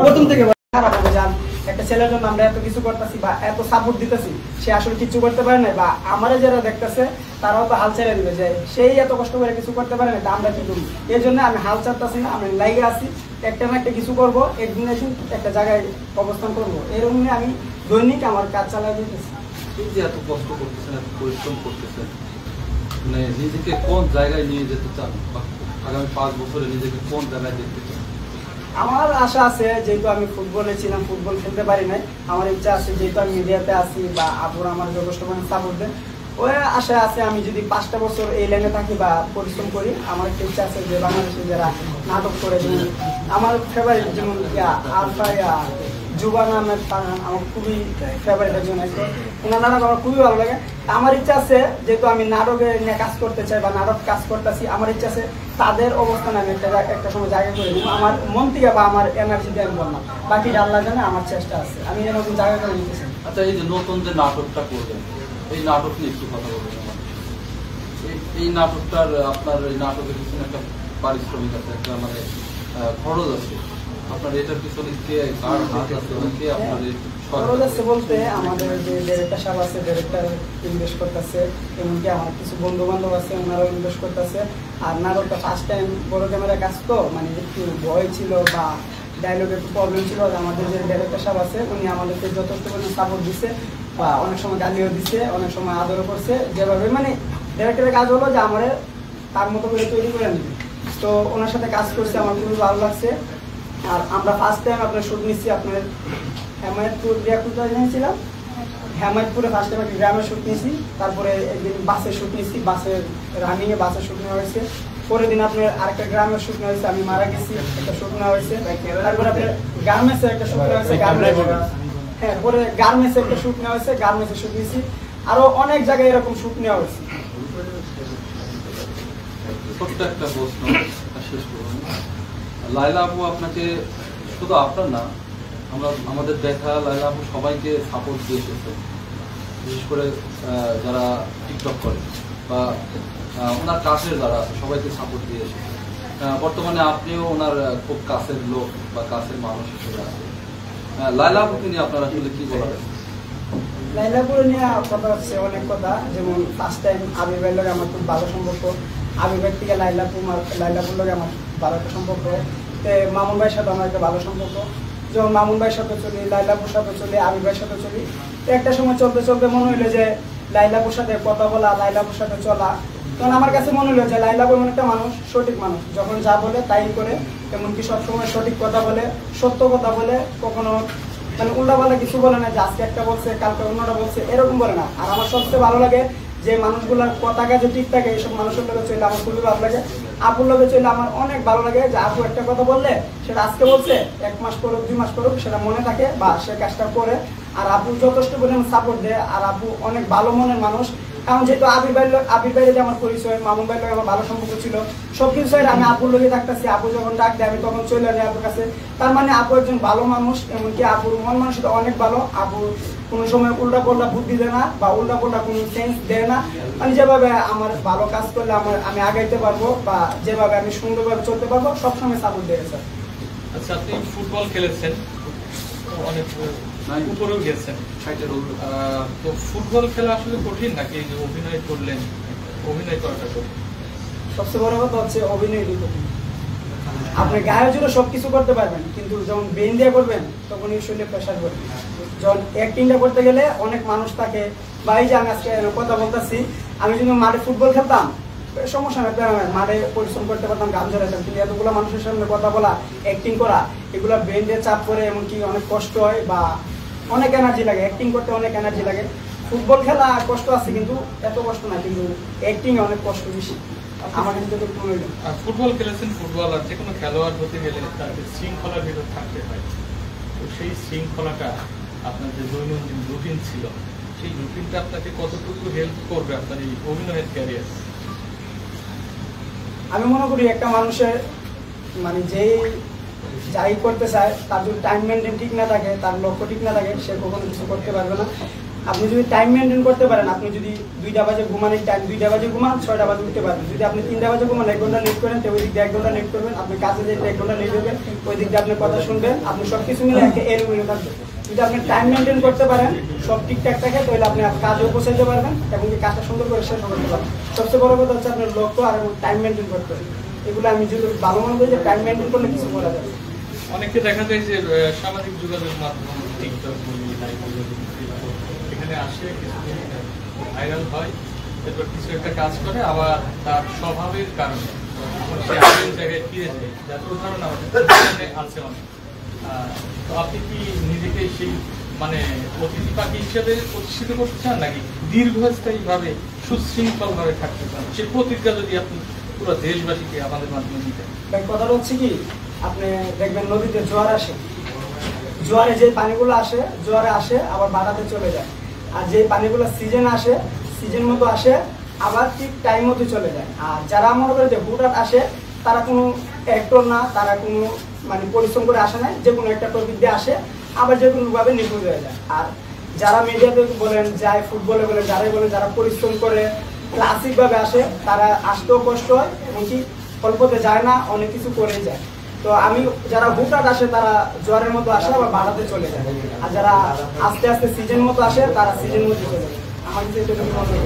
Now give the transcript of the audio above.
প্রথম থেকে খারাপ হবে যান একটা ছেলের জন্য আমরা এত কিছু করতেছি বা এত সাপোর্ট দিতেছি, সে আসলে কিছু করতে পারে না, বা আমারা যারা দেখতেছে তারাও তো হাল ছেড়ে দিবে যে সেই এত কষ্ট করে কিছু করতে পারে না, আমরা কি করবো। এই জন্য আমি হাল ছাড়তেছি না, আমি লাইগে আছি, একটা না একটা কিছু করবো, একদিন একদিন একটা জায়গায় অবস্থান করবো, এরকম আমি দৈনিক আমার কাজ চালাই দিতেছি। এই যে এত কষ্ট করতেছেন, এত পরিশ্রম করতেছেন, মানে নিজেকে কোন জায়গায় নিয়ে যেতে চান বা আগামী 5 বছরে নিজেকে কোন জায়গায় দেখতে চান? আমার আশা আছে, যেহেতু আমি ফুটবলে ছিলাম, ফুটবল খেলতে পারি নাই, আমার ইচ্ছা আছে যেহেতু আমি মিডিয়াতে আছি বা আপুরা আমার যথেষ্ট মানে সাপোর্ট দেন, ওই আশা আছে আমি যদি 5টা বছর এই লাইনে থাকি বা পরিশ্রম করি, আমার একটা ইচ্ছা আছে যে বাংলাদেশে যারা নাটক করে, যেমন আমার ফেভারিট যেমন আলফা জুবান আহমেদ ফারহান আমার খুবই ফেভারিট একজন আছে, ওনার নাটক আমার খুবই ভালো লাগে। আমার ইচ্ছা আছে যেহেতু আমি নাটকে নিয়ে কাজ করতে চাই বা নাটক কাজ করতেছি, আমার ইচ্ছা আছে তাদের অবস্থানে আমি একটা সময় জায়গা করে নিব, আমার মন থেকে বা আমার এনার্জি দিয়ে আমি বললাম, বাকি আল্লাহ জানে, আমার চেষ্টা আছে আমি এরকম জায়গা করে নিতে চাই। আচ্ছা, এই যে নতুন যে নাটকটা করবেন, এই নাটক নিয়ে একটু কথা বলবেন। এই নাটকটার আপনার এই নাটকের পিছনে একটা পারিশ্রমিক আছে, একটা মানে খরচ আছে, আপনার এটার পিছনে কে কার হাত আছে, কে আপনার খরচ আছে বলতে আমাদের যে ডিরেক্টর সাহেব আছে, ডিরেক্টর ইনভেস্ট করতেছে, এমনকি আমার কিছু বন্ধু বান্ধব আছে, ওনারাও ইনভেস্ট করতেছে। আর নাটকটা ফার্স্ট টাইম বড় ক্যামেরা কাজ, তো মানে একটু ভয় ছিল বা ডায়লগে একটু প্রবলেম ছিল, আমাদের যে ডিরেক্টর সাহেব আছে উনি আমাদেরকে যথেষ্ট পরিমাণে সাপোর্ট দিচ্ছে বা অনেক সময় গালিও দিচ্ছে, অনেক সময় আদরও করছে, যেভাবে মানে ডিরেক্টরের কাজ হলো যে আমার তার মতো করে তৈরি করে নিবে। তো ওনার সাথে কাজ করছে, আমার খুবই ভালো লাগছে। আর আমরা ফার্স্ট টাইম আপনার শুট নিচ্ছি আপনার হেমায়তপুর রিয়াকুটা নিয়েছিলাম, হেমায়তপুরে ফার্স্ট টাইম একটা গ্রামের শুট নিয়েছি, তারপরে একদিন বাসের শুট নিয়েছি, বাসের রানিংয়ে বাসের শুট নেওয়া হয়েছে, পরের দিন আপনার আরেকটা গ্রামের শুট নেওয়া হয়েছে, আমি মারা গেছি একটা শুট নেওয়া হয়েছে, তারপরে আপনার গার্মেন্টসের একটা শুট নেওয়া হয়েছে, হ্যাঁ পরে গার্মেন্টসের একটা শুট নেওয়া হয়েছে, গার্মেন্টসের শুট নিয়েছি, আরো অনেক জায়গায় এরকম শুট নেওয়া হয়েছে। ছোট্ট একটা প্রশ্ন শেষ করুন, লায়লা আপু আপনাকে শুধু আপনার না, আমরা আমাদের দেখা লায়লা আপু সবাইকে সাপোর্ট দিয়ে এসেছে, বিশেষ করে যারা টিকটক করে বা ওনার কাছের যারা আছে সবাইকে সাপোর্ট দিয়ে এসেছে। বর্তমানে আপনিও ওনার খুব কাছের লোক বা কাছের মানুষ হিসেবে আছে। লায়লা আপুকে নিয়ে আপনারা আসলে কি বলাবেন? লাইলাপুর নিয়ে কথা হচ্ছে অনেক কথা, যেমন ফার্স্ট টাইম আবির ভাইয়ের লগে আমার খুব ভালো সম্পর্ক, আবির ভাই থেকে লাইলাপুর লগে আমার ভালো একটা সম্পর্ক, মামুন ভাইয়ের সাথে আমার একটা ভালো সম্পর্ক, যেমন মামুন ভাইয়ের সাথে চলি, লাইলাপুর সাথে চলি, আবির ভাইয়ের সাথে চলি। একটা সময় চলতে চলতে মনে হইলো যে লাইলাপুর সাথে কথা বলা, লাইলাপুর সাথে চলা, তখন আমার কাছে মনে হলো যে লাইলাপুর এমন একটা মানুষ, সঠিক মানুষ, যখন যা বলে তাই করে, এমনকি সবসময় সঠিক কথা বলে, সত্য কথা বলে, কখনো মানে উল্টাপাল্টা কিছু বলে না যে আজকে একটা বলছে কালকে অন্যটা বলছে, এরকম বলে না। আর আমার সবচেয়ে ভালো লাগে যে মানুষগুলার কথা কাজে ঠিক থাকে, এইসব মানুষের লোকে চলে আমার খুবই ভালো লাগে। আপুর লোকে চলে আমার অনেক ভালো লাগে যে আপু একটা কথা বললে সেটা আজকে বলছে, 1 মাস করুক 2 মাস করুক সেটা মনে থাকে বা সে কাজটা করে, আর আপু যথেষ্ট পরিমাণ সাপোর্ট দেয়। আর আপু অনেক ভালো মনের মানুষ, কারণ যেহেতু আবির ভাইয়ের যে আমার পরিচয়, মামুন ভাইয়ের লোক আমার ভালো সম্পর্ক ছিল, সবকিছু আমি আপুর লোকে থাকতেছি, আপু যখন ডাক দেয় আমি তখন চলে যাই আপুর কাছে, তার মানে আপু একজন ভালো মানুষ। এমনকি আপুর মন মানুষটা অনেক ভালো, আপু কোনো সময় উল্টা পাল্টা বুদ্ধি দেয় না বা উল্টা পাল্টা কোনো সেন্স দেয় না, মানে যেভাবে আমার ভালো কাজ করলে আমি আগাইতে পারবো বা যেভাবে আমি সুন্দরভাবে চলতে পারবো, সবসময় সাপোর্ট দিয়ে স্যার। আচ্ছা, আপনি ফুটবল খেলেছেন, অনেক উপরেও গেছেন, তো ফুটবল খেলা আসলে কঠিন নাকি? যে অভিনয় করলেন, অভিনয় করাটা কঠিন? সবচেয়ে বড় কথা হচ্ছে অভিনয় কঠিন। আপনি গায়ের জন্য সবকিছু করতে পারবেন, কিন্তু যখন ব্রেন দিয়ে করবেন তখন এই শরীরে প্রেশার পড়বে। যখন অ্যাক্টিংটা করতে গেলে অনেক মানুষ থাকে, বা এই যে আমি আজকে কথা বলতেছি, আমি যদি মাঠে ফুটবল খেলতাম সমস্যা নেই, মাঠে পরিশ্রম করতে পারতাম, গান ধরেতাম, কিন্তু এতগুলো মানুষের সামনে কথা বলা, অ্যাক্টিং করা, এগুলো ব্রেন দিয়ে চাপ করে, এমনকি অনেক কষ্ট হয় বা অনেক এনার্জি লাগে, অ্যাক্টিং করতে অনেক এনার্জি লাগে। ফুটবল খেলা কষ্ট আছে কিন্তু এত কষ্ট না, কিন্তু অ্যাক্টিং অনেক কষ্ট বেশি। আমার কিন্তু ফুটবল খেলেছেন, ফুটবলার যে কোনো খেলোয়াড় হতে গেলে তাকে শৃঙ্খলার ভিতর থাকতে হয়, তো সেই শৃঙ্খলাটা আপনার যে দৈনন্দিন রুটিন ছিল, সেই রুটিনটা আপনাকে কতটুকু হেল্প করবে আপনার এই অভিনয়ের ক্যারিয়ার? আমি মনে করি একটা মানুষের মানে যেই যাই করতে চায়, তার যদি টাইম মেনটেন ঠিক না থাকে, তার লক্ষ্য ঠিক না থাকে, সে কখনো কিছু করতে পারবে না। আপনি যদি টাইম মেনটেন করতে পারেন, আপনি যদি 2টা বাজে ঘুমানোর টাইম 2টা বাজে ঘুমান 6টা বাজে উঠতে পারবেন। যদি আপনি 3টা বাজে ঘুমান 1 ঘন্টা লেট করেন, তো ওই দিক দিয়ে 1 ঘন্টা লেট করবেন। আপনি কাজে যেতে 1 ঘন্টা লেট হবেন, ওই দিক দিয়ে আপনি কথা শুনবেন, আপনি সবকিছু মিলে একটা এলোমেলো থাকবে। যদি আপনি টাইম মেনটেন করতে পারেন, সব ঠিকঠাক থাকে, তাহলে আপনি কাজেও পৌঁছাতে পারবেন এবং কাজটা সুন্দর করে শেষ করতে পারবেন। সবচেয়ে বড় কথা হচ্ছে আপনার লক্ষ্য আর টাইম মেনটেন করতে হবে। এগুলো আমি যদি ভালো মনে করি যে টাইম মেনটেন করলে কিছু করা যাবে। অনেকে দেখা যায় যে সামাজিক যোগাযোগ মাধ্যম টিকটক বলি, লাইভ বলি, এখানে আসে কিছুদিন ভাইরাল হয়, এরপর কিছু একটা কাজ করে, আবার তার স্বভাবের কারণে আমার সে আগের জায়গায় ফিরে যায়, যার উদাহরণ আমাদের জীবনে আছে অনেক। তো আপনি কি নিজেকে সেই মানে অতিথি পাখি হিসেবে প্রতিষ্ঠিত করতে চান, নাকি দীর্ঘস্থায়ী ভাবে সুশৃঙ্খল ভাবে থাকতে চান? সে প্রতিজ্ঞা যদি আপনি পুরো দেশবাসীকে আমাদের মাধ্যমে দিতেন। কথাটা হচ্ছে কি, আপনি দেখবেন নদীতে জোয়ার আসে, জোয়ারে যে পানিগুলো আসে, জোয়ারে আসে আবার বাড়াতে চলে যায়। আর যে পানিগুলো সিজন আসে, সিজন মতো আসে আবার ঠিক টাইম মতো চলে যায়। আর যারা মনে করে যে হুটহাট আসে, তারা কোনো অ্যাক্টর না, তারা কোনো মানে পরিশ্রম করে আসে না, যে কোনো একটা টপিক দিয়ে আসে আবার যে কোনোভাবে নিখোঁজ হয়ে যায়। আর যারা মিডিয়াতে বলেন, যায় ফুটবলে বলেন, যারাই বলেন, যারা পরিশ্রম করে ক্লাসিকভাবে আসে, তারা আসতেও কষ্ট হয় এবং কি অল্পতে যায় না, অনেক কিছু করেই যায়। তো আমি যারা হুটহাট আসে তারা জোয়ারের মতো আসে আবার বাড়াতে চলে যায়, আর যারা আস্তে আস্তে সিজন মতো আসে তারা সিজন মতো চলে যায়। আমার কাছে এটা মনে হয়।